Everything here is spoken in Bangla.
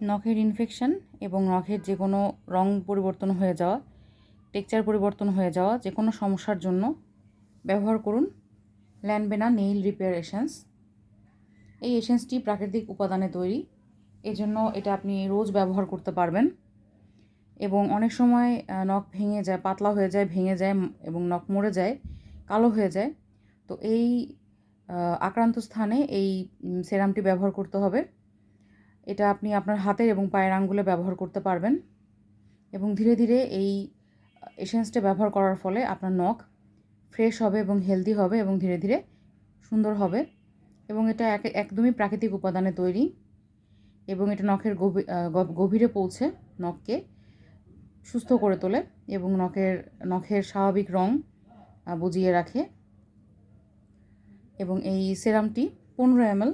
নখের ইনফেকশন এবং নখের যে কোনো রং পরিবর্তন হয়ে যাওয়া, টেক্সচার পরিবর্তন হয়ে যাওয়া যে কোনো সমস্যার জন্য ব্যবহার করুন ল্যানবেনা নেইল রিপেয়ার এসেন্স। এই এসেন্সটি প্রাকৃতিক উপাদানে তৈরি, এজন্য এটা আপনি রোজ ব্যবহার করতে পারবেন। এবং অনেক সময় নখ ভেঙে যায়, পাতলা হয়ে যায়, ভেঙে যায় এবং নখ মরে যায়, কালো হয়ে যায়। তো এই আক্রান্ত স্থানে এই সেরামটি ব্যবহার করতে হবে। এটা আপনি আপনার হাতের এবং পায়ের আঙ্গুলে ব্যবহার করতে পারবেন এবং ধীরে ধীরে এই এসেন্সটা ব্যবহার করার ফলে আপনার নখ ফ্রেশ হবে এবং হেলদি হবে এবং ধীরে ধীরে সুন্দর হবে। এবং এটা একদমই প্রাকৃতিক উপাদানে তৈরি এবং এটা নখের গভীরে পৌঁছে নখকে সুস্থ করে তোলে এবং নখের স্বাভাবিক রং বুঝিয়ে রাখে। এবং এই সেরামটি 15 ml